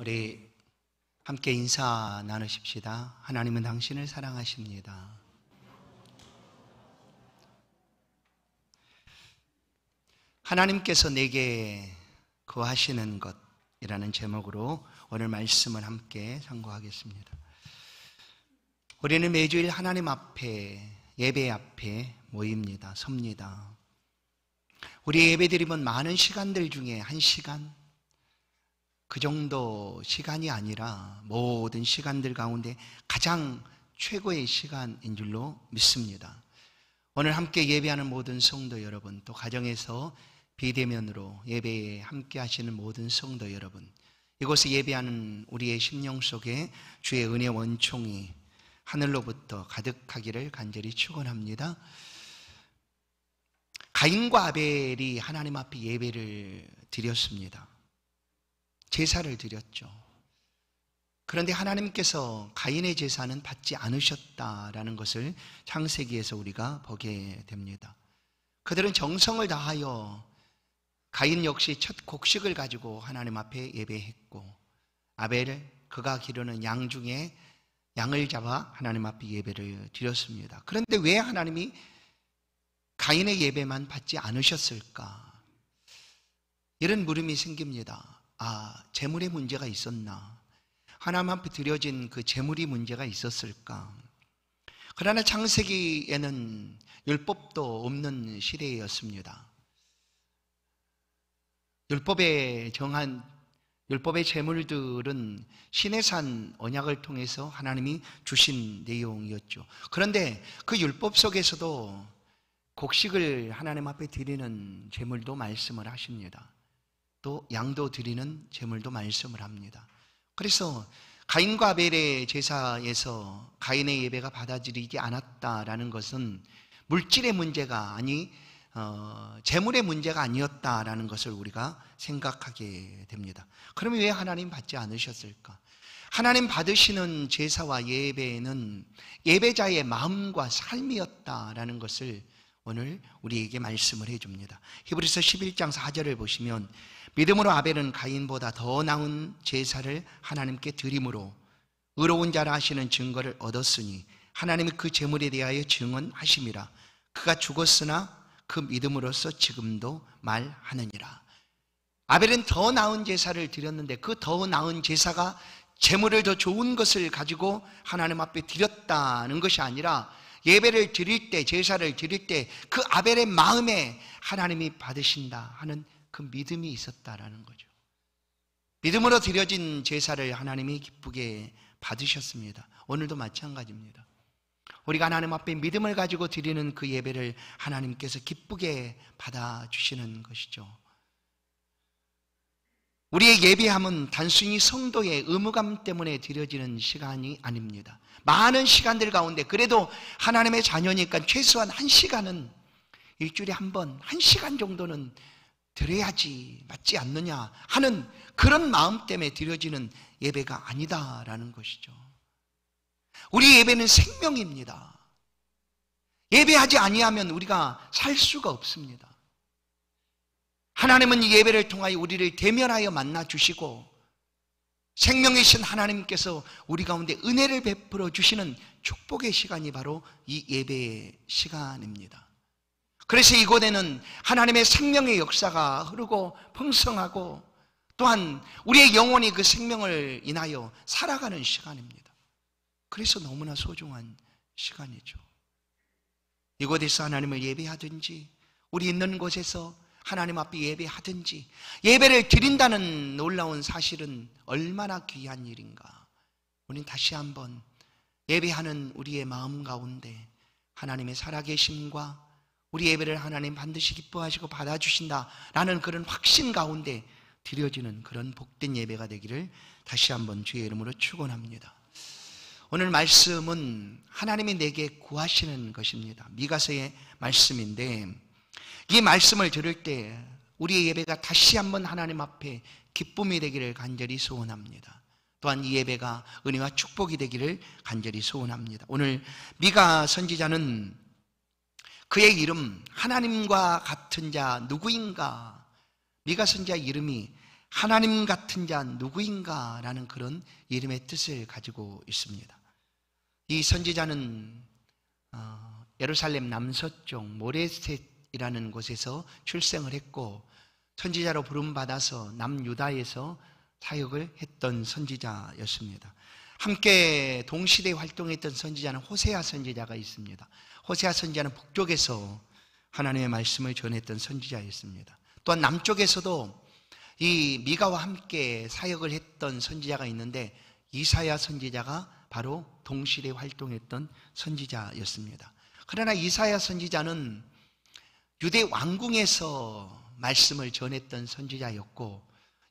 우리 함께 인사 나누십시다. 하나님은 당신을 사랑하십니다. 하나님께서 내게 구하시는 것이라는 제목으로 오늘 말씀을 함께 상고하겠습니다. 우리는 매주일 하나님 앞에, 예배 앞에 모입니다. 섭니다. 우리 예배드리면 많은 시간들 중에 한 시간, 그 정도 시간이 아니라 모든 시간들 가운데 가장 최고의 시간인 줄로 믿습니다. 오늘 함께 예배하는 모든 성도 여러분, 또 가정에서 비대면으로 예배에 함께 하시는 모든 성도 여러분, 이곳에 예배하는 우리의 심령 속에 주의 은혜 원총이 하늘로부터 가득하기를 간절히 축원합니다. 가인과 아벨이 하나님 앞에 예배를 드렸습니다. 제사를 드렸죠. 그런데 하나님께서 가인의 제사는 받지 않으셨다라는 것을 창세기에서 우리가 보게 됩니다. 그들은 정성을 다하여 가인 역시 첫 곡식을 가지고 하나님 앞에 예배했고, 아벨 그가 기르는 양 중에 양을 잡아 하나님 앞에 예배를 드렸습니다. 그런데 왜 하나님이 가인의 예배만 받지 않으셨을까? 이런 물음이 생깁니다. 재물의 문제가 있었나? 하나님 앞에 드려진 그 재물이 문제가 있었을까? 그러나 창세기에는 율법도 없는 시대였습니다. 율법의 재물들은 시내산 언약을 통해서 하나님이 주신 내용이었죠. 그런데 그 율법 속에서도 곡식을 하나님 앞에 드리는 제물도 말씀을 하십니다. 또 양도 드리는 제물도 말씀을 합니다. 그래서 가인과 아벨의 제사에서 가인의 예배가 받아들이지 않았다라는 것은 물질의 문제가 재물의 문제가 아니었다라는 것을 우리가 생각하게 됩니다. 그러면 왜 하나님 받지 않으셨을까? 하나님 받으시는 제사와 예배는 예배자의 마음과 삶이었다라는 것을 오늘 우리에게 말씀을 해줍니다. 히브리서 11장 4절을 보시면, 믿음으로 아벨은 가인보다 더 나은 제사를 하나님께 드림으로 의로운 자라 하시는 증거를 얻었으니 하나님이 그 제물에 대하여 증언하심이라. 그가 죽었으나 그 믿음으로써 지금도 말하느니라. 아벨은 더 나은 제사를 드렸는데 그 더 나은 제사가 제물을 더 좋은 것을 가지고 하나님 앞에 드렸다는 것이 아니라, 예배를 드릴 때, 제사를 드릴 때 그 아벨의 마음에 하나님이 받으신다 하는 그 믿음이 있었다라는 거죠. 믿음으로 드려진 제사를 하나님이 기쁘게 받으셨습니다. 오늘도 마찬가지입니다. 우리가 하나님 앞에 믿음을 가지고 드리는 그 예배를 하나님께서 기쁘게 받아주시는 것이죠. 우리의 예배함은 단순히 성도의 의무감 때문에 드려지는 시간이 아닙니다. 많은 시간들 가운데 그래도 하나님의 자녀니까 최소한 한 시간은, 일주일에 한 번, 한 시간 정도는 드려야지 맞지 않느냐 하는 그런 마음 때문에 드려지는 예배가 아니다라는 것이죠. 우리 예배는 생명입니다. 예배하지 아니하면 우리가 살 수가 없습니다. 하나님은 이 예배를 통하여 우리를 대면하여 만나 주시고, 생명이신 하나님께서 우리 가운데 은혜를 베풀어 주시는 축복의 시간이 바로 이 예배의 시간입니다. 그래서 이곳에는 하나님의 생명의 역사가 흐르고 풍성하고, 또한 우리의 영혼이 그 생명을 인하여 살아가는 시간입니다. 그래서 너무나 소중한 시간이죠. 이곳에서 하나님을 예배하든지, 우리 있는 곳에서 하나님 앞에 예배하든지, 예배를 드린다는 놀라운 사실은 얼마나 귀한 일인가. 우리는 다시 한번 예배하는 우리의 마음 가운데 하나님의 살아계심과 우리 예배를 하나님 반드시 기뻐하시고 받아주신다라는 그런 확신 가운데 드려지는 그런 복된 예배가 되기를 다시 한번 주의 이름으로 축원합니다. 오늘 말씀은 하나님이 내게 구하시는 것입니다. 미가서의 말씀인데, 이 말씀을 들을 때 우리의 예배가 다시 한번 하나님 앞에 기쁨이 되기를 간절히 소원합니다. 또한 이 예배가 은혜와 축복이 되기를 간절히 소원합니다. 오늘 미가 선지자는 그의 이름, 하나님과 같은 자 누구인가? 미가 선지자 이름이 하나님 같은 자 누구인가 라는 그런 이름의 뜻을 가지고 있습니다. 이 선지자는 예루살렘 남서쪽 모레셋이라는 곳에서 출생을 했고 선지자로 부름받아서 남유다에서 사역을 했던 선지자였습니다. 함께 동시대에 활동했던 선지자는 호세아 선지자가 있습니다. 호세아 선지자는 북쪽에서 하나님의 말씀을 전했던 선지자였습니다. 또한 남쪽에서도 이 미가와 함께 사역을 했던 선지자가 있는데 이사야 선지자가 바로 동시대에 활동했던 선지자였습니다. 그러나 이사야 선지자는 유대 왕궁에서 말씀을 전했던 선지자였고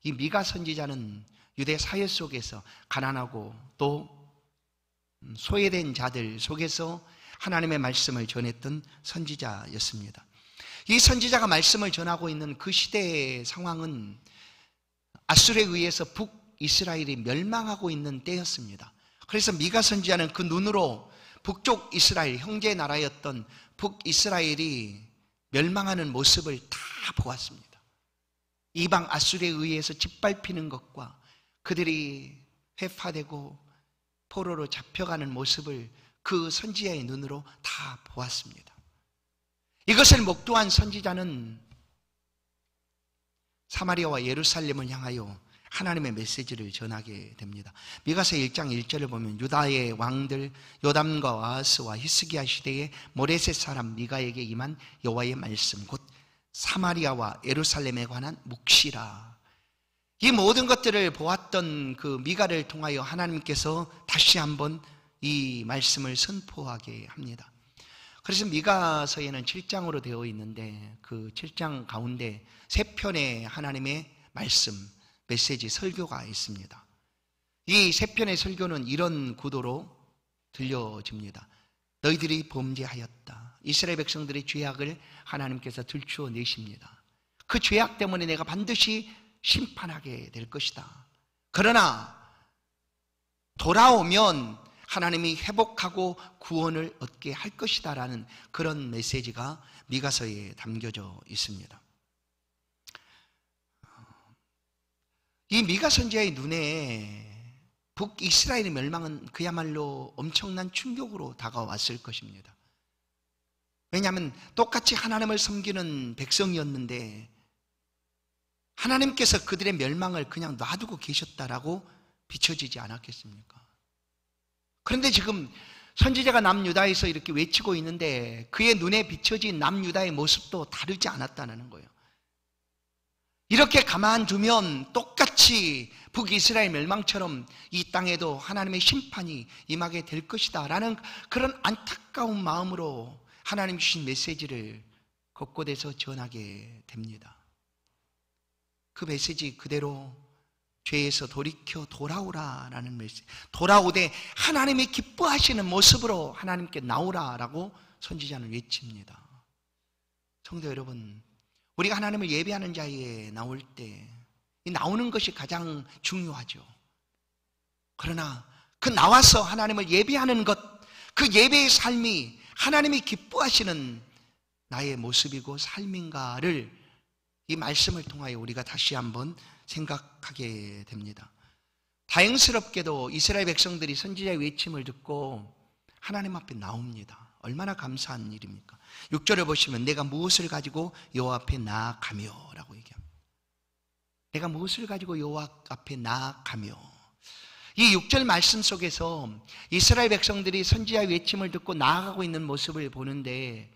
이 미가 선지자는 유대 사회 속에서 가난하고 또 소외된 자들 속에서 하나님의 말씀을 전했던 선지자였습니다. 이 선지자가 말씀을 전하고 있는 그 시대의 상황은 아수르에 의해서 북이스라엘이 멸망하고 있는 때였습니다. 그래서 미가 선지자는 그 눈으로 북쪽 이스라엘, 형제 나라였던 북이스라엘이 멸망하는 모습을 다 보았습니다. 이방 아수르에 의해서 짓밟히는 것과 그들이 회파되고 포로로 잡혀가는 모습을 그 선지자의 눈으로 다 보았습니다. 이것을 목도한 선지자는 사마리아와 예루살렘을 향하여 하나님의 메시지를 전하게 됩니다. 미가서 1장 1절을 보면 유다의 왕들 요담과 아하스와 히스기야 시대에 모레셋 사람 미가에게 임한 여호와의 말씀 곧 사마리아와 예루살렘에 관한 묵시라. 이 모든 것들을 보았던 그 미가를 통하여 하나님께서 다시 한번 이 말씀을 선포하게 합니다. 그래서 미가서에는 7장으로 되어 있는데 그 7장 가운데 3편의 하나님의 말씀, 메시지, 설교가 있습니다. 이 3편의 설교는 이런 구도로 들려집니다. 너희들이 범죄하였다. 이스라엘 백성들의 죄악을 하나님께서 들추어내십니다. 그 죄악 때문에 내가 반드시 심판하게 될 것이다. 그러나 돌아오면 하나님이 회복하고 구원을 얻게 할 것이다 라는 그런 메시지가 미가서에 담겨져 있습니다. 이 미가 선지자의 눈에 북이스라엘의 멸망은 그야말로 엄청난 충격으로 다가왔을 것입니다. 왜냐하면 똑같이 하나님을 섬기는 백성이었는데 하나님께서 그들의 멸망을 그냥 놔두고 계셨다라고 비춰지지 않았겠습니까? 그런데 지금 선지자가 남유다에서 이렇게 외치고 있는데 그의 눈에 비춰진 남유다의 모습도 다르지 않았다는 거예요. 이렇게 가만두면 똑같이 북이스라엘 멸망처럼 이 땅에도 하나님의 심판이 임하게 될 것이다 라는 그런 안타까운 마음으로 하나님 주신 메시지를 곳곳에서 전하게 됩니다. 그 메시지 그대로 죄에서 돌이켜 돌아오라 라는 메시지, 돌아오되 하나님이 기뻐하시는 모습으로 하나님께 나오라 라고 선지자는 외칩니다. 성도 여러분, 우리가 하나님을 예배하는 자리에 나올 때 이 나오는 것이 가장 중요하죠. 그러나 그 나와서 하나님을 예배하는 것, 그 예배의 삶이 하나님이 기뻐하시는 나의 모습이고 삶인가를 이 말씀을 통하여 우리가 다시 한번 생각하게 됩니다. 다행스럽게도 이스라엘 백성들이 선지자의 외침을 듣고 하나님 앞에 나옵니다. 얼마나 감사한 일입니까? 6절을 보시면 내가 무엇을 가지고 여호와 앞에 나아가며 라고 얘기합니다. 내가 무엇을 가지고 여호와 앞에 나아가며, 이 6절 말씀 속에서 이스라엘 백성들이 선지자의 외침을 듣고 나아가고 있는 모습을 보는데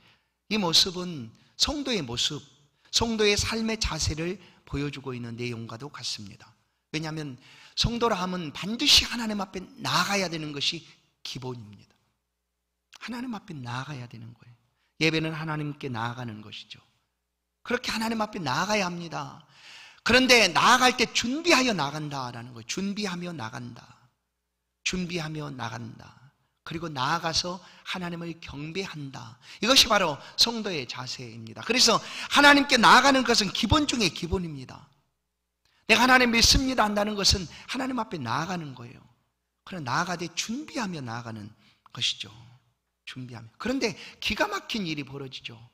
이 모습은 성도의 모습, 성도의 삶의 자세를 보여주고 있는 내용과도 같습니다. 왜냐하면 성도라 함은 반드시 하나님 앞에 나아가야 되는 것이 기본입니다. 하나님 앞에 나아가야 되는 거예요. 예배는 하나님께 나아가는 것이죠. 그렇게 하나님 앞에 나아가야 합니다. 그런데 나아갈 때 준비하여 나간다라는 거예요. 준비하며 나간다. 준비하며 나간다. 그리고 나아가서 하나님을 경배한다. 이것이 바로 성도의 자세입니다. 그래서 하나님께 나아가는 것은 기본 중에 기본입니다. 내가 하나님 믿습니다 한다는 것은 하나님 앞에 나아가는 거예요. 그러나 나아가되 준비하며 나아가는 것이죠. 준비하며. 그런데 기가 막힌 일이 벌어지죠.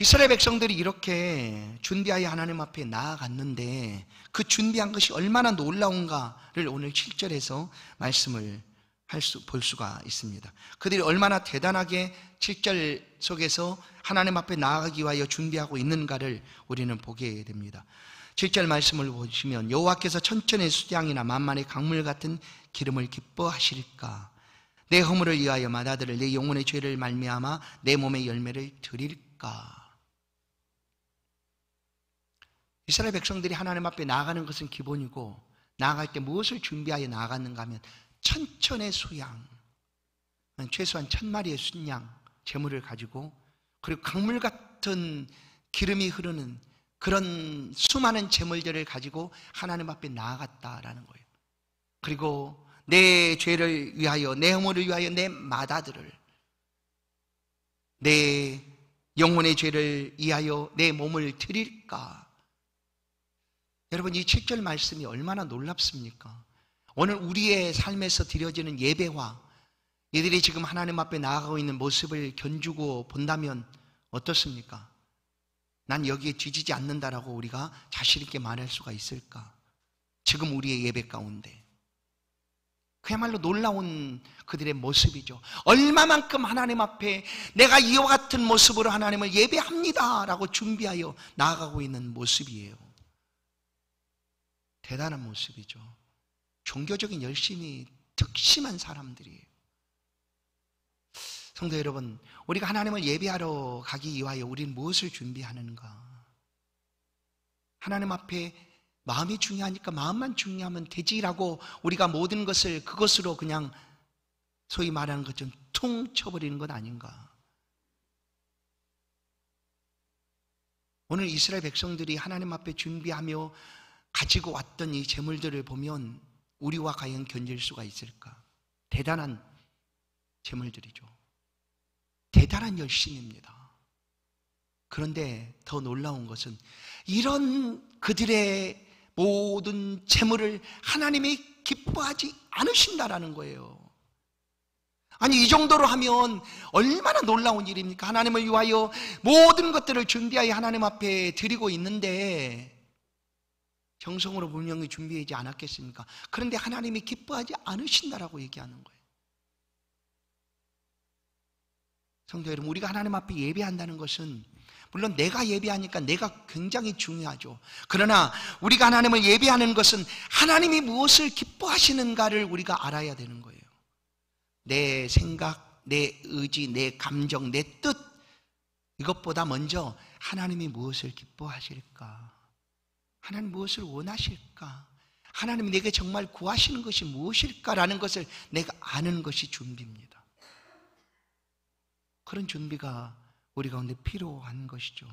이스라엘 백성들이 이렇게 준비하여 하나님 앞에 나아갔는데 그 준비한 것이 얼마나 놀라운가를 오늘 7절에서 말씀을 볼 수가 있습니다. 그들이 얼마나 대단하게 7절 속에서 하나님 앞에 나아가기 위하여 준비하고 있는가를 우리는 보게 됩니다. 7절 말씀을 보시면 여호와께서 천천의 수양이나 만만의 강물 같은 기름을 기뻐하실까? 내 허물을 위하여 맏아들을 내 영혼의 죄를 말미암아 내 몸의 열매를 드릴까? 이스라엘 백성들이 하나님 앞에 나아가는 것은 기본이고, 나아갈 때 무엇을 준비하여 나아갔는가 하면 천천의 수양, 최소한 1000마리의 순양 제물을 가지고, 그리고 강물 같은 기름이 흐르는 그런 수많은 제물들을 가지고 하나님 앞에 나아갔다라는 거예요. 그리고 내 죄를 위하여, 내 허물을 위하여 내 맏아들을, 내 영혼의 죄를 위하여 내 몸을 드릴까? 여러분, 이 7절 말씀이 얼마나 놀랍습니까? 오늘 우리의 삶에서 드려지는 예배와 이들이 지금 하나님 앞에 나아가고 있는 모습을 견주고 본다면 어떻습니까? 난 여기에 뒤지지 않는다라고 우리가 자신 있게 말할 수가 있을까? 지금 우리의 예배 가운데 그야말로 놀라운 그들의 모습이죠. 얼마만큼 하나님 앞에 내가 이와 같은 모습으로 하나님을 예배합니다 라고 준비하여 나아가고 있는 모습이에요. 대단한 모습이죠. 종교적인 열심이 특심한 사람들이에요. 성도 여러분, 우리가 하나님을 예배하러 가기 위하여 우리는 무엇을 준비하는가? 하나님 앞에 마음이 중요하니까 마음만 중요하면 되지라고 우리가 모든 것을 그것으로 그냥 소위 말하는 것처럼 퉁 쳐버리는 것 아닌가? 오늘 이스라엘 백성들이 하나님 앞에 준비하며 가지고 왔던 이 제물들을 보면 우리와 과연 견질 수가 있을까? 대단한 제물들이죠. 대단한 열심입니다. 그런데 더 놀라운 것은 이런 그들의 모든 제물을 하나님이 기뻐하지 않으신다라는 거예요. 아니, 이 정도로 하면 얼마나 놀라운 일입니까? 하나님을 위하여 모든 것들을 준비하여 하나님 앞에 드리고 있는데 정성으로 분명히 준비하지 않았겠습니까? 그런데 하나님이 기뻐하지 않으신다라고 얘기하는 거예요. 성도 여러분, 우리가 하나님 앞에 예배한다는 것은 물론 내가 예배하니까 내가 굉장히 중요하죠. 그러나 우리가 하나님을 예배하는 것은 하나님이 무엇을 기뻐하시는가를 우리가 알아야 되는 거예요. 내 생각, 내 의지, 내 감정, 내 뜻, 이것보다 먼저 하나님이 무엇을 기뻐하실까? 하나님 무엇을 원하실까? 하나님이 내게 정말 구하시는 것이 무엇일까라는 것을 내가 아는 것이 준비입니다. 그런 준비가 우리 가운데 필요한 것이죠.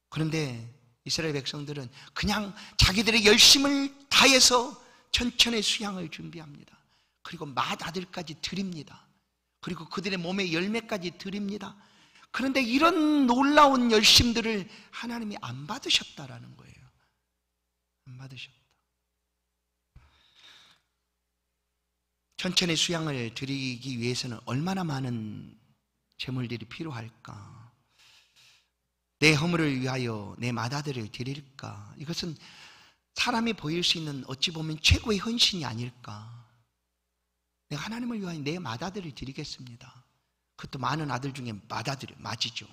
그런데 이스라엘 백성들은 그냥 자기들의 열심을 다해서 천천의 수양을 준비합니다. 그리고 맏아들까지 드립니다. 그리고 그들의 몸의 열매까지 드립니다. 그런데 이런 놀라운 열심들을 하나님이 안 받으셨다라는 거예요. 안 받으셨다. 천천의 수양을 드리기 위해서는 얼마나 많은 제물들이 필요할까? 내 허물을 위하여 내 맏아들을 드릴까? 이것은 사람이 보일 수 있는 어찌 보면 최고의 헌신이 아닐까? 내가 하나님을 위하여 내 맏아들을 드리겠습니다. 그것도 많은 아들 중에 맏아들이 맞이죠.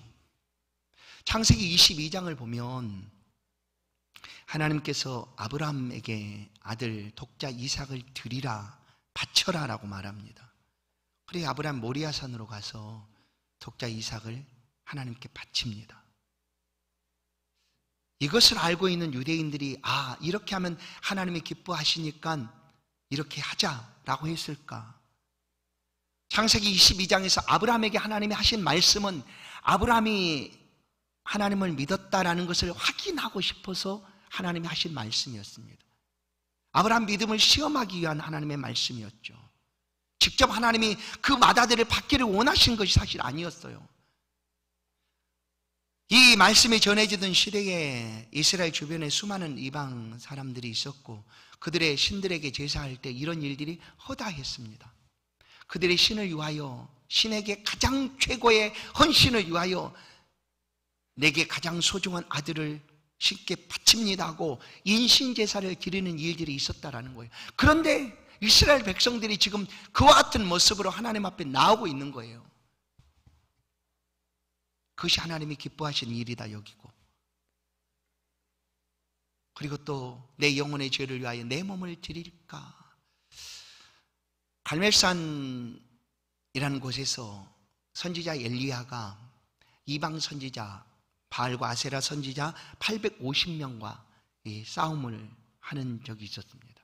창세기 22장을 보면 하나님께서 아브라함에게 아들 독자 이삭을 드리라, 바쳐라 라고 말합니다. 그래서 아브라함 모리아산으로 가서 독자 이삭을 하나님께 바칩니다. 이것을 알고 있는 유대인들이 이렇게 하면 하나님이 기뻐하시니까 이렇게 하자라고 했을까? 창세기 22장에서 아브라함에게 하나님이 하신 말씀은 아브라함이 하나님을 믿었다라는 것을 확인하고 싶어서 하나님이 하신 말씀이었습니다. 아브라함 믿음을 시험하기 위한 하나님의 말씀이었죠. 직접 하나님이 그 맏아들을 받기를 원하신 것이 사실 아니었어요. 이 말씀이 전해지던 시대에 이스라엘 주변에 수많은 이방 사람들이 있었고 그들의 신들에게 제사할 때 이런 일들이 허다했습니다. 그들의 신을 위하여, 신에게 가장 최고의 헌신을 위하여 내게 가장 소중한 아들을 신께 바칩니다 하고 인신제사를 드리는 일들이 있었다라는 거예요. 그런데 이스라엘 백성들이 지금 그와 같은 모습으로 하나님 앞에 나오고 있는 거예요. 그것이 하나님이 기뻐하시는 일이다 여기고, 그리고 또 내 영혼의 죄를 위하여 내 몸을 드릴까. 갈멜산이라는 곳에서 선지자 엘리야가 이방 선지자 바알과 아세라 선지자 850명과 싸움을 하는 적이 있었습니다.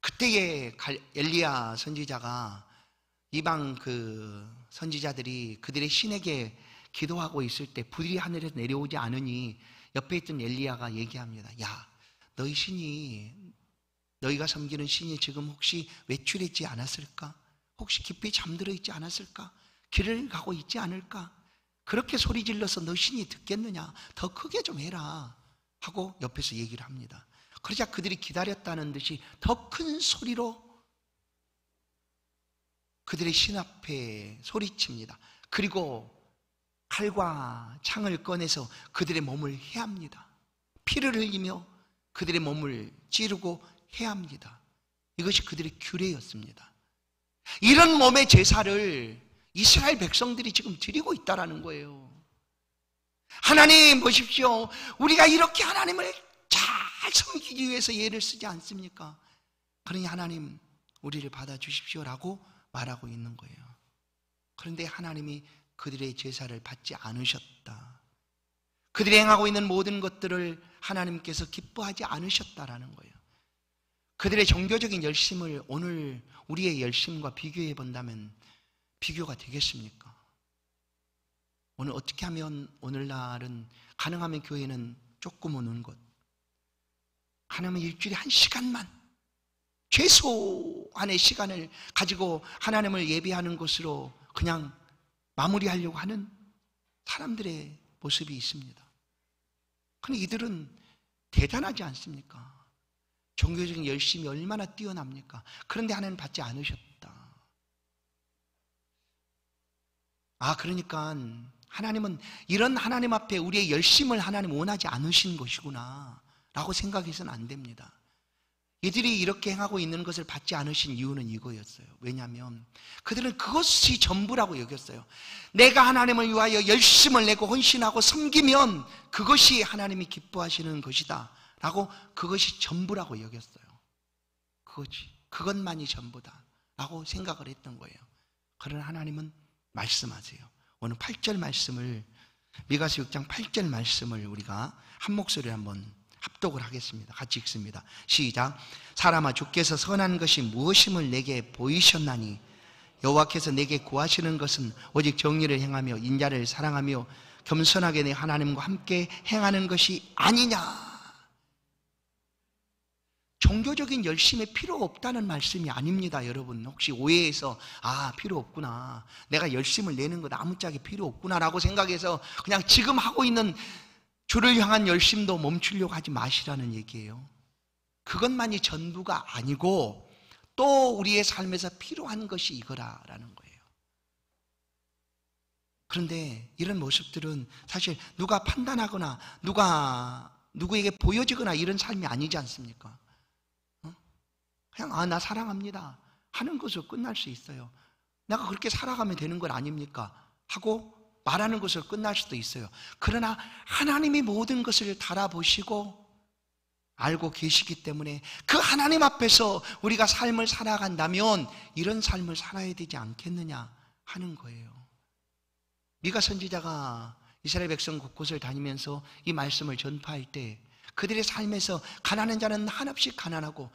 그때에 엘리야 선지자가 이방 그 선지자들이 그들의 신에게 기도하고 있을 때 불이 하늘에서 내려오지 않으니 옆에 있던 엘리야가 얘기합니다. 야, 너희 신이, 너희가 섬기는 신이 지금 혹시 외출했지 않았을까? 혹시 깊이 잠들어 있지 않았을까? 길을 가고 있지 않을까? 그렇게 소리 질러서 너 신이 듣겠느냐? 더 크게 좀 해라 하고 옆에서 얘기를 합니다. 그러자 그들이 기다렸다는 듯이 더 큰 소리로 그들의 신 앞에 소리칩니다. 그리고 칼과 창을 꺼내서 그들의 몸을 해합니다. 피를 흘리며 그들의 몸을 찌르고 해합니다. 이것이 그들의 규례였습니다. 이런 몸의 제사를 이스라엘 백성들이 지금 드리고 있다는 거예요. 하나님 보십시오. 우리가 이렇게 하나님을 잘 섬기기 위해서 예를 쓰지 않습니까? 그러니 하나님 우리를 받아주십시오라고 말하고 있는 거예요. 그런데 하나님이 그들의 제사를 받지 않으셨다. 그들이 행하고 있는 모든 것들을 하나님께서 기뻐하지 않으셨다라는 거예요. 그들의 종교적인 열심을 오늘 우리의 열심과 비교해 본다면 비교가 되겠습니까? 오늘 어떻게 하면 오늘날은 가능하면 교회는 조금 오는 것, 가능하면 일주일에 1시간만 최소한의 시간을 가지고 하나님을 예배하는 것으로 그냥 마무리하려고 하는 사람들의 모습이 있습니다. 그런데 이들은 대단하지 않습니까? 종교적인 열심이 얼마나 뛰어납니까? 그런데 하나님 받지 않으셨다. 그러니까 하나님은 이런 하나님 앞에 우리의 열심을 하나님 원하지 않으신 것이구나 라고 생각해서는 안 됩니다. 이들이 이렇게 행하고 있는 것을 받지 않으신 이유는 이거였어요. 왜냐하면 그들은 그것이 전부라고 여겼어요. 내가 하나님을 위하여 열심을 내고 헌신하고 섬기면 그것이 하나님이 기뻐하시는 것이다 라고, 그것이 전부라고 여겼어요. 그것만이 전부다 라고 생각을 했던 거예요. 그러나 하나님은 말씀하세요. 오늘 8절 말씀을, 미가서 6장 8절 말씀을 우리가 한 목소리로 한번 합독을 하겠습니다. 같이 읽습니다. 시작. 사람아, 주께서 선한 것이 무엇임을 내게 보이셨나니 여호와께서 내게 구하시는 것은 오직 정의를 행하며 인자를 사랑하며 겸손하게 내 하나님과 함께 행하는 것이 아니냐. 종교적인 열심에 필요 없다는 말씀이 아닙니다. 여러분 혹시 오해해서 필요 없구나, 내가 열심을 내는 것 아무짝에 필요 없구나 라고 생각해서 그냥 지금 하고 있는 주를 향한 열심도 멈추려고 하지 마시라는 얘기예요. 그것만이 전부가 아니고 또 우리의 삶에서 필요한 것이 이거라는 거예요. 그런데 이런 모습들은 사실 누가 판단하거나 누구에게 보여지거나 이런 삶이 아니지 않습니까? 그냥 나 사랑합니다 하는 것으로 끝날 수 있어요. 내가 그렇게 살아가면 되는 건 아닙니까? 하고 말하는 것으로 끝날 수도 있어요. 그러나 하나님이 모든 것을 달아보시고 알고 계시기 때문에 그 하나님 앞에서 우리가 삶을 살아간다면 이런 삶을 살아야 되지 않겠느냐 하는 거예요. 미가 선지자가 이스라엘 백성 곳곳을 다니면서 이 말씀을 전파할 때 그들의 삶에서 가난한 자는 한없이 가난하고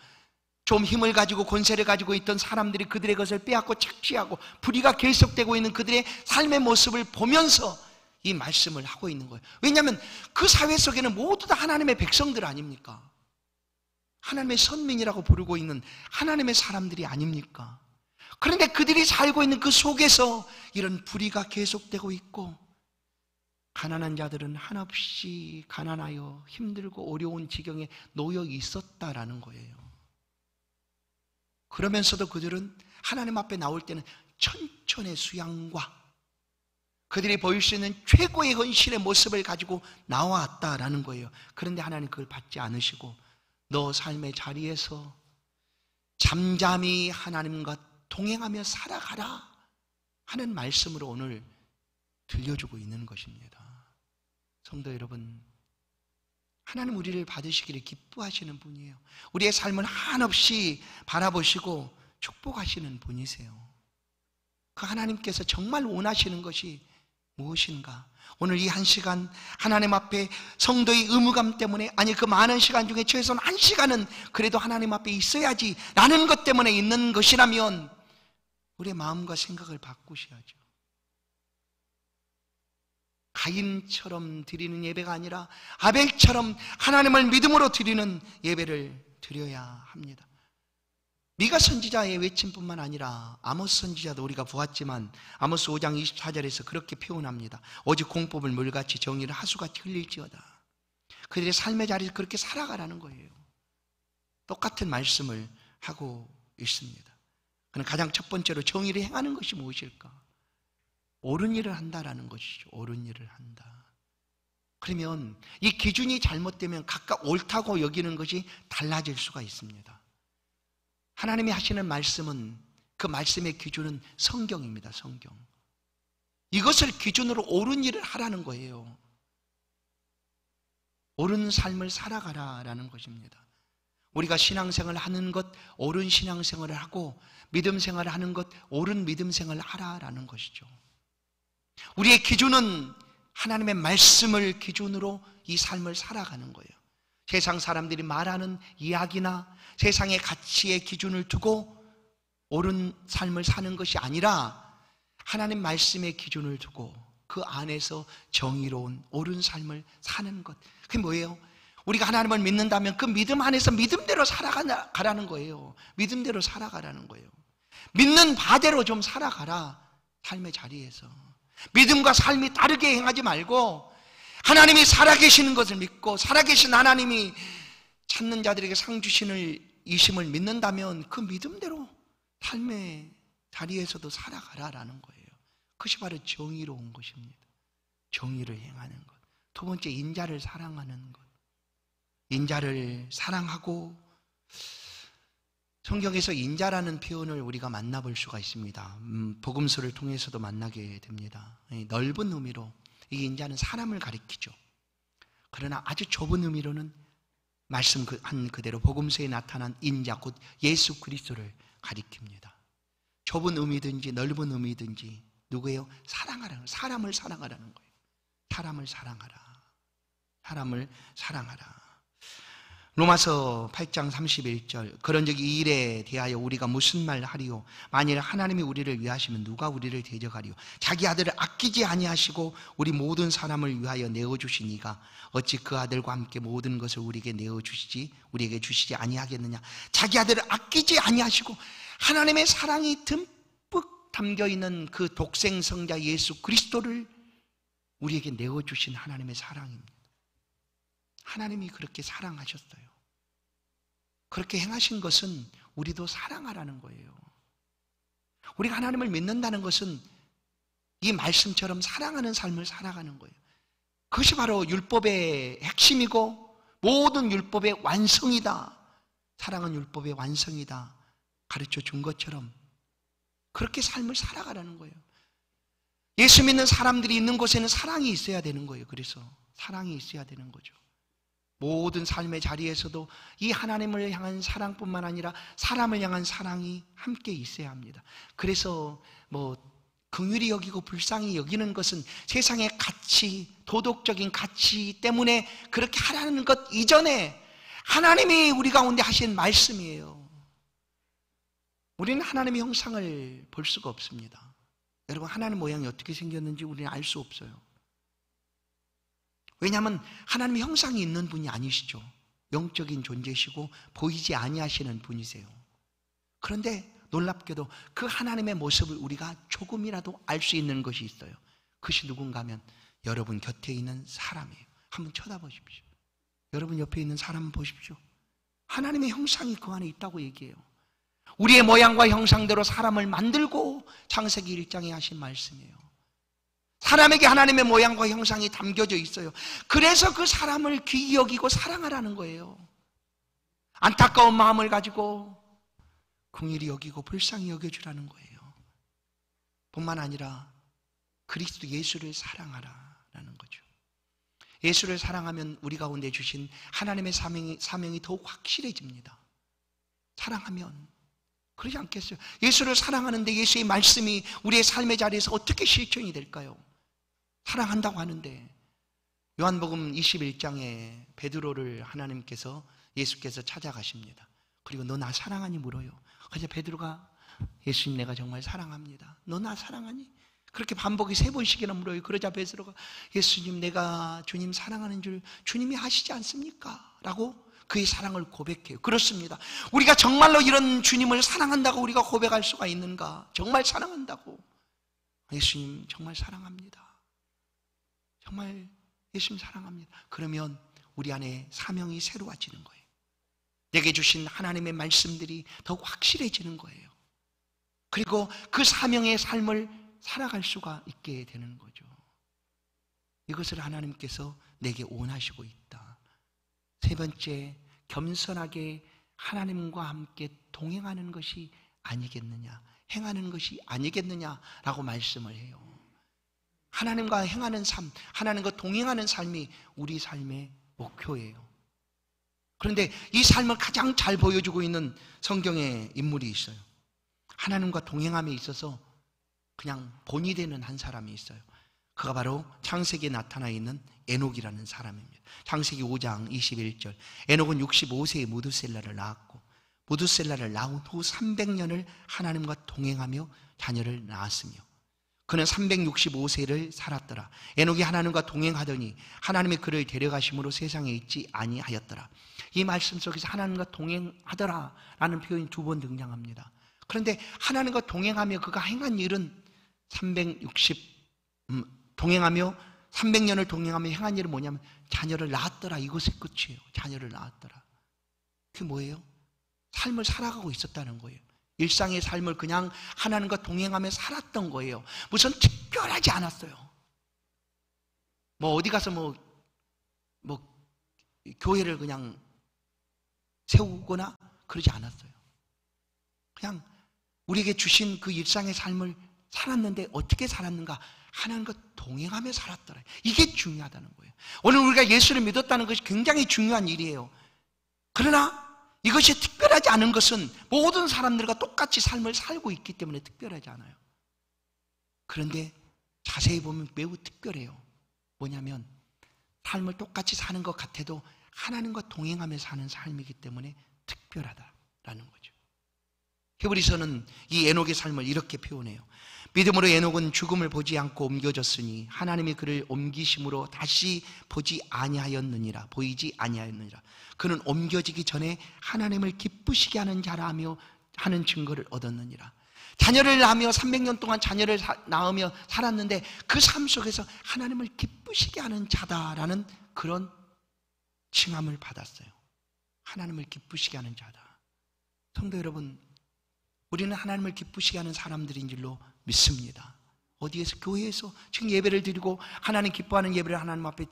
좀 힘을 가지고 권세를 가지고 있던 사람들이 그들의 것을 빼앗고 착취하고 불의가 계속되고 있는 그들의 삶의 모습을 보면서 이 말씀을 하고 있는 거예요. 왜냐하면 그 사회 속에는 모두 다 하나님의 백성들 아닙니까? 하나님의 선민이라고 부르고 있는 하나님의 사람들이 아닙니까? 그런데 그들이 살고 있는 그 속에서 이런 불의가 계속되고 있고 가난한 자들은 한없이 가난하여 힘들고 어려운 지경에 놓여 있었다라는 거예요. 그러면서도 그들은 하나님 앞에 나올 때는 천천의 수양과 그들이 보일 수 있는 최고의 헌신의 모습을 가지고 나왔다라는 거예요. 그런데 하나님 그걸 받지 않으시고 너 삶의 자리에서 잠잠히 하나님과 동행하며 살아가라 하는 말씀으로 오늘 들려주고 있는 것입니다. 성도 여러분, 하나님 우리를 받으시기를 기뻐하시는 분이에요. 우리의 삶을 한없이 바라보시고 축복하시는 분이세요. 그 하나님께서 정말 원하시는 것이 무엇인가? 오늘 이 한 시간 하나님 앞에 성도의 의무감 때문에, 아니 그 많은 시간 중에 최소한 한 시간은 그래도 하나님 앞에 있어야지 라는 것 때문에 있는 것이라면 우리의 마음과 생각을 바꾸셔야죠. 가인처럼 드리는 예배가 아니라 아벨처럼 하나님을 믿음으로 드리는 예배를 드려야 합니다. 미가 선지자의 외침뿐만 아니라 아모스 선지자도 우리가 보았지만 아모스 5장 24절에서 그렇게 표현합니다. 오직 공법을 물같이 정의를 하수같이 흘릴지어다. 그들의 삶의 자리에서 그렇게 살아가라는 거예요. 똑같은 말씀을 하고 있습니다. 그는 가장 첫 번째로 정의를 행하는 것이 무엇일까? 옳은 일을 한다라는 것이죠. 옳은 일을 한다. 그러면 이 기준이 잘못되면 각각 옳다고 여기는 것이 달라질 수가 있습니다. 하나님이 하시는 말씀은, 그 말씀의 기준은 성경입니다. 성경. 이것을 기준으로 옳은 일을 하라는 거예요. 옳은 삶을 살아가라라는 것입니다. 우리가 신앙생활을 하는 것, 옳은 신앙생활을 하고 믿음 생활을 하는 것, 옳은 믿음 생활을 하라라는 것이죠. 우리의 기준은 하나님의 말씀을 기준으로 이 삶을 살아가는 거예요. 세상 사람들이 말하는 이야기나 세상의 가치의 기준을 두고 옳은 삶을 사는 것이 아니라 하나님 말씀의 기준을 두고 그 안에서 정의로운 옳은 삶을 사는 것. 그게 뭐예요? 우리가 하나님을 믿는다면 그 믿음 안에서 믿음대로 살아가라는 거예요. 믿음대로 살아가라는 거예요. 믿는 바대로 좀 살아가라. 삶의 자리에서 믿음과 삶이 다르게 행하지 말고 하나님이 살아계시는 것을 믿고 살아계신 하나님이 찾는 자들에게 상 주시는 이심을 믿는다면 그 믿음대로 삶의 자리에서도 살아가라라는 거예요. 그것이 바로 정의로운 것입니다. 정의를 행하는 것. 두 번째, 인자를 사랑하는 것. 인자를 사랑하고, 성경에서 인자라는 표현을 우리가 만나볼 수가 있습니다. 복음서를 통해서도 만나게 됩니다. 넓은 의미로 이 인자는 사람을 가리키죠. 그러나 아주 좁은 의미로는 말씀한 그대로 복음서에 나타난 인자, 곧 예수 그리스도를 가리킵니다. 좁은 의미든지 넓은 의미든지 누구예요? 사랑하라는, 사람을 사랑하라는 거예요. 사람을 사랑하라. 사람을 사랑하라. 로마서 8장 31절, 그런즉 이 일에 대하여 우리가 무슨 말 하리요? 만일 하나님이 우리를 위하시면 누가 우리를 대적하리요? 자기 아들을 아끼지 아니하시고 우리 모든 사람을 위하여 내어주신 이가 어찌 그 아들과 함께 모든 것을 우리에게 주시지 아니하겠느냐? 자기 아들을 아끼지 아니하시고 하나님의 사랑이 듬뿍 담겨있는 그 독생성자 예수 그리스도를 우리에게 내어주신 하나님의 사랑입니다. 하나님이 그렇게 사랑하셨어요. 그렇게 행하신 것은 우리도 사랑하라는 거예요. 우리가 하나님을 믿는다는 것은 이 말씀처럼 사랑하는 삶을 살아가는 거예요. 그것이 바로 율법의 핵심이고 모든 율법의 완성이다. 사랑은 율법의 완성이다. 가르쳐 준 것처럼 그렇게 삶을 살아가라는 거예요. 예수 믿는 사람들이 있는 곳에는 사랑이 있어야 되는 거예요. 그래서 사랑이 있어야 되는 거죠. 모든 삶의 자리에서도 이 하나님을 향한 사랑뿐만 아니라 사람을 향한 사랑이 함께 있어야 합니다. 그래서 긍휼히 여기고 불쌍히 여기는 것은 세상의 가치, 도덕적인 가치 때문에 그렇게 하라는 것 이전에 하나님이 우리 가운데 하신 말씀이에요. 우리는 하나님의 형상을 볼 수가 없습니다. 여러분, 하나님 모양이 어떻게 생겼는지 우리는 알 수 없어요. 왜냐하면 하나님의 형상이 있는 분이 아니시죠. 영적인 존재시고 보이지 아니하시는 분이세요. 그런데 놀랍게도 그 하나님의 모습을 우리가 조금이라도 알 수 있는 것이 있어요. 그것이 누군가 하면 여러분 곁에 있는 사람이에요. 한번 쳐다보십시오. 여러분 옆에 있는 사람 보십시오. 하나님의 형상이 그 안에 있다고 얘기해요. 우리의 모양과 형상대로 사람을 만들고 창세기 1장에 하신 말씀이에요. 사람에게 하나님의 모양과 형상이 담겨져 있어요. 그래서 그 사람을 귀히 여기고 사랑하라는 거예요. 안타까운 마음을 가지고 긍휼히 여기고 불쌍히 여겨주라는 거예요. 뿐만 아니라 그리스도 예수를 사랑하라라는 거죠. 예수를 사랑하면 우리 가운데 주신 하나님의 사명이 더욱 확실해집니다. 사랑하면. 그러지 않겠어요? 예수를 사랑하는데 예수의 말씀이 우리의 삶의 자리에서 어떻게 실천이 될까요? 사랑한다고 하는데 요한복음 21장에 베드로를 예수께서 찾아가십니다. 그리고 너 나 사랑하니 물어요. 그래서 베드로가 예수님 내가 정말 사랑합니다. 너 나 사랑하니? 그렇게 반복이 3번씩이나 물어요. 그러자 베드로가 예수님 내가 주님 사랑하는 줄 주님이 아시지 않습니까? 라고 그의 사랑을 고백해요. 그렇습니다. 우리가 정말로 이런 주님을 사랑한다고 우리가 고백할 수가 있는가? 정말 사랑한다고. 예수님 정말 사랑합니다. 정말 예수님 사랑합니다. 그러면 우리 안에 사명이 새로워지는 거예요. 내게 주신 하나님의 말씀들이 더욱 확실해지는 거예요. 그리고 그 사명의 삶을 살아갈 수가 있게 되는 거죠. 이것을 하나님께서 내게 원하시고 있다. 3번째, 겸손하게 하나님과 함께 동행하는 것이 아니겠느냐, 행하는 것이 아니겠느냐라고 말씀을 해요. 하나님과 행하는 삶, 하나님과 동행하는 삶이 우리 삶의 목표예요. 그런데 이 삶을 가장 잘 보여주고 있는 성경의 인물이 있어요. 하나님과 동행함에 있어서 그냥 본이 되는 한 사람이 있어요. 그가 바로 창세기에 나타나 있는 에녹이라는 사람입니다. 창세기 5장 21절. 에녹은 65세에 무두셀라를 낳았고 무두셀라를 낳은 후 300년을 하나님과 동행하며 자녀를 낳았으며 그는 365세를 살았더라. 에녹이 하나님과 동행하더니 하나님이 그를 데려가심으로 세상에 있지 아니하였더라. 이 말씀 속에서 하나님과 동행하더라 라는 표현이 2번 등장합니다. 그런데 하나님과 동행하며 그가 행한 일은 300년을 동행하며 행한 일은 뭐냐면 자녀를 낳았더라. 이것이 끝이에요. 자녀를 낳았더라. 그게 뭐예요? 삶을 살아가고 있었다는 거예요. 일상의 삶을 그냥 하나님과 동행하며 살았던 거예요. 무슨 특별하지 않았어요. 어디 가서 교회를 그냥 세우거나 그러지 않았어요. 그냥 우리에게 주신 그 일상의 삶을 살았는데 어떻게 살았는가? 하나님과 동행하며 살았더라. 이게 중요하다는 거예요. 오늘 우리가 예수를 믿었다는 것이 굉장히 중요한 일이에요. 그러나 이것이 특별하지 않은 것은 모든 사람들과 똑같이 삶을 살고 있기 때문에 특별하지 않아요. 그런데 자세히 보면 매우 특별해요. 뭐냐면 삶을 똑같이 사는 것 같아도 하나님과 동행하며 사는 삶이기 때문에 특별하다라는 거죠. 히브리서는 이 에녹의 삶을 이렇게 표현해요. 믿음으로 에녹은 죽음을 보지 않고 옮겨졌으니 하나님이 그를 옮기심으로 다시 보이지 아니하였느니라. 그는 옮겨지기 전에 하나님을 기쁘시게 하는 자라 하는 증거를 얻었느니라. 자녀를 낳으며 300년 동안 자녀를 낳으며 살았는데 그 삶 속에서 하나님을 기쁘시게 하는 자다라는 그런 칭함을 받았어요. 하나님을 기쁘시게 하는 자다. 성도 여러분, 우리는 하나님을 기쁘시게 하는 사람들인 줄로 믿습니다. 어디에서? 교회에서 지금 예배를 드리고 하나님 기뻐하는 예배를 하나님 앞에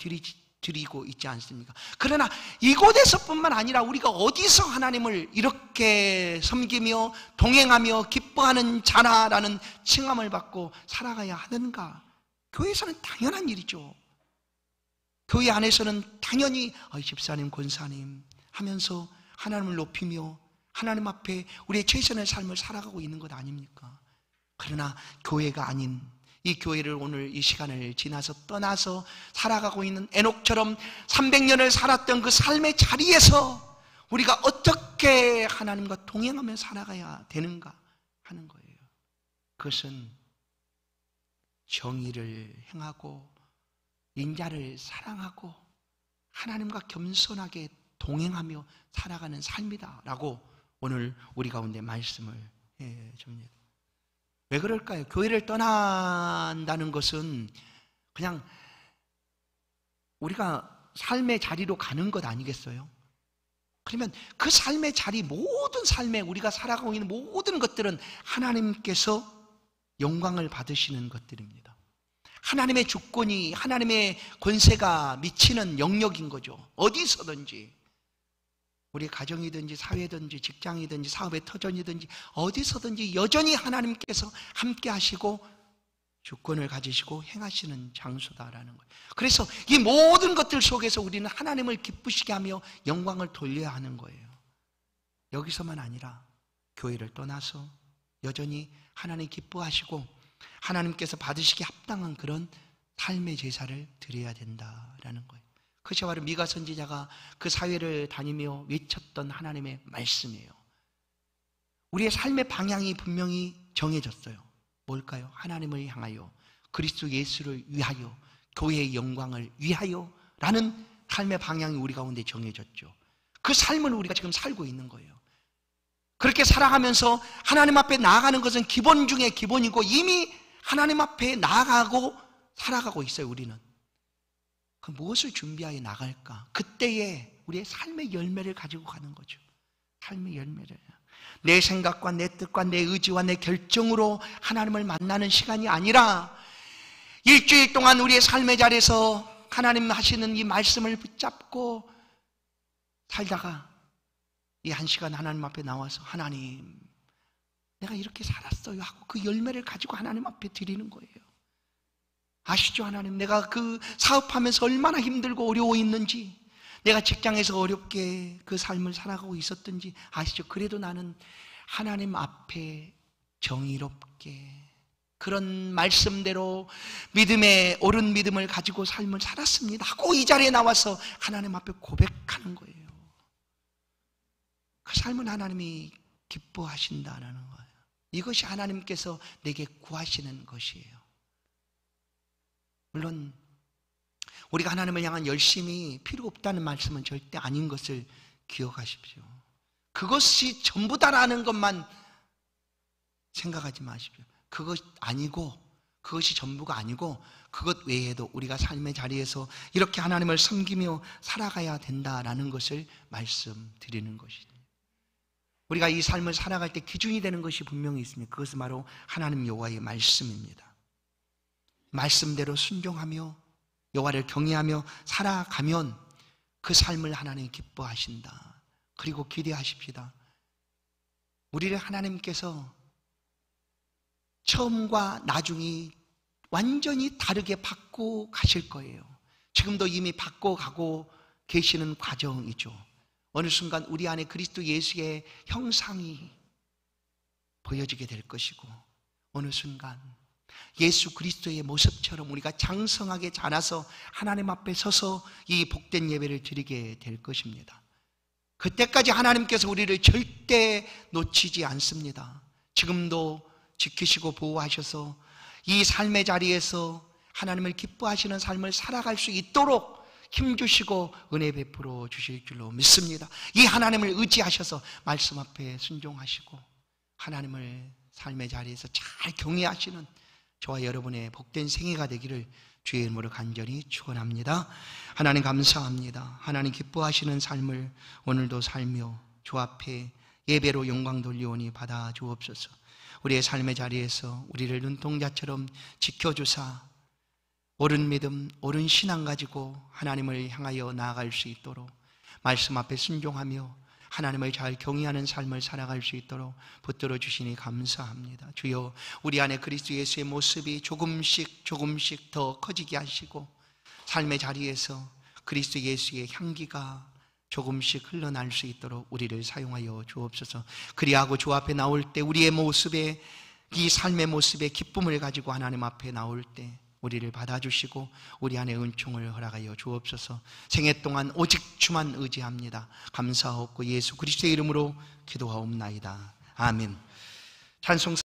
드리고 있지 않습니까? 그러나 이곳에서뿐만 아니라 우리가 어디서 하나님을 이렇게 섬기며 동행하며 기뻐하는 자라라는 칭함을 받고 살아가야 하는가? 교회에서는 당연한 일이죠. 교회 안에서는 당연히 집사님, 권사님 하면서 하나님을 높이며 하나님 앞에 우리의 최선의 삶을 살아가고 있는 것 아닙니까? 그러나 교회가 아닌 이 교회를 오늘 이 시간을 지나서 떠나서 살아가고 있는 에녹처럼 300년을 살았던 그 삶의 자리에서 우리가 어떻게 하나님과 동행하며 살아가야 되는가 하는 거예요. 그것은 정의를 행하고 인자를 사랑하고 하나님과 겸손하게 동행하며 살아가는 삶이다라고 오늘 우리 가운데 말씀을 해줍니다. 왜 그럴까요? 교회를 떠난다는 것은 그냥 우리가 삶의 자리로 가는 것 아니겠어요? 그러면 그 삶의 자리, 모든 삶에 우리가 살아가고 있는 모든 것들은 하나님께서 영광을 받으시는 것들입니다. 하나님의 주권이, 하나님의 권세가 미치는 영역인 거죠. 어디서든지, 우리 가정이든지 사회든지 직장이든지 사업의 터전이든지 어디서든지 여전히 하나님께서 함께 하시고 주권을 가지시고 행하시는 장소다라는 거예요. 그래서 이 모든 것들 속에서 우리는 하나님을 기쁘시게 하며 영광을 돌려야 하는 거예요. 여기서만 아니라 교회를 떠나서 여전히 하나님 기뻐하시고 하나님께서 받으시기 합당한 그런 삶의 제사를 드려야 된다라는 거예요. 그것이 바로 미가 선지자가 그 사회를 다니며 외쳤던 하나님의 말씀이에요. 우리의 삶의 방향이 분명히 정해졌어요. 뭘까요? 하나님을 향하여, 그리스도 예수를 위하여, 교회의 영광을 위하여 라는 삶의 방향이 우리 가운데 정해졌죠. 그 삶을 우리가 지금 살고 있는 거예요. 그렇게 살아가면서 하나님 앞에 나아가는 것은 기본 중에 기본이고 이미 하나님 앞에 나아가고 살아가고 있어요. 우리는 그 무엇을 준비하여 나갈까? 그때에 우리의 삶의 열매를 가지고 가는 거죠. 삶의 열매를, 내 생각과 내 뜻과 내 의지와 내 결정으로 하나님을 만나는 시간이 아니라 일주일 동안 우리의 삶의 자리에서 하나님 하시는 이 말씀을 붙잡고 살다가 이 한 시간 하나님 앞에 나와서 하나님, 내가 이렇게 살았어요 하고 그 열매를 가지고 하나님 앞에 드리는 거예요. 아시죠? 하나님, 내가 그 사업하면서 얼마나 힘들고 어려워했는지, 내가 직장에서 어렵게 그 삶을 살아가고 있었든지 아시죠? 그래도 나는 하나님 앞에 정의롭게 그런 말씀대로 믿음의 옳은 믿음을 가지고 삶을 살았습니다 하고 이 자리에 나와서 하나님 앞에 고백하는 거예요. 그 삶은 하나님이 기뻐하신다는 거예요. 이것이 하나님께서 내게 구하시는 것이에요. 물론 우리가 하나님을 향한 열심이 필요 없다는 말씀은 절대 아닌 것을 기억하십시오. 그것이 전부다라는 것만 생각하지 마십시오. 그것 아니고, 그것이 전부가 아니고 그것 외에도 우리가 삶의 자리에서 이렇게 하나님을 섬기며 살아가야 된다라는 것을 말씀드리는 것입니다. 우리가 이 삶을 살아갈 때 기준이 되는 것이 분명히 있습니다. 그것은 바로 하나님 여호와의 말씀입니다. 말씀대로 순종하며 여호와를 경외하며 살아가면 그 삶을 하나님이 기뻐하신다. 그리고 기대하십시다. 우리를 하나님께서 처음과 나중이 완전히 다르게 바꾸어 가실 거예요. 지금도 이미 바꿔가고 계시는 과정이죠. 어느 순간 우리 안에 그리스도 예수의 형상이 보여지게 될 것이고, 어느 순간 예수 그리스도의 모습처럼 우리가 장성하게 자라서 하나님 앞에 서서 이 복된 예배를 드리게 될 것입니다. 그때까지 하나님께서 우리를 절대 놓치지 않습니다. 지금도 지키시고 보호하셔서 이 삶의 자리에서 하나님을 기뻐하시는 삶을 살아갈 수 있도록 힘주시고 은혜 베풀어 주실 줄로 믿습니다. 이 하나님을 의지하셔서 말씀 앞에 순종하시고 하나님을 삶의 자리에서 잘 경외하시는 저와 여러분의 복된 생애가 되기를 주의 이름으로 간절히 축원합니다. 하나님 감사합니다. 하나님 기뻐하시는 삶을 오늘도 살며 주 앞에 예배로 영광 돌리오니 받아 주옵소서. 우리의 삶의 자리에서 우리를 눈동자처럼 지켜주사 옳은 믿음, 옳은 신앙 가지고 하나님을 향하여 나아갈 수 있도록 말씀 앞에 순종하며 하나님을 잘 경외하는 삶을 살아갈 수 있도록 붙들어 주시니 감사합니다. 주여, 우리 안에 그리스도 예수의 모습이 조금씩 더 커지게 하시고 삶의 자리에서 그리스도 예수의 향기가 조금씩 흘러날 수 있도록 우리를 사용하여 주옵소서. 그리하고 주 앞에 나올 때 우리의 모습에, 이 삶의 모습에 기쁨을 가지고 하나님 앞에 나올 때 우리를 받아주시고 우리 안에 은총을 허락하여 주옵소서. 생애 동안 오직 주만 의지합니다. 감사하옵고 예수 그리스도의 이름으로 기도하옵나이다. 아멘. 찬송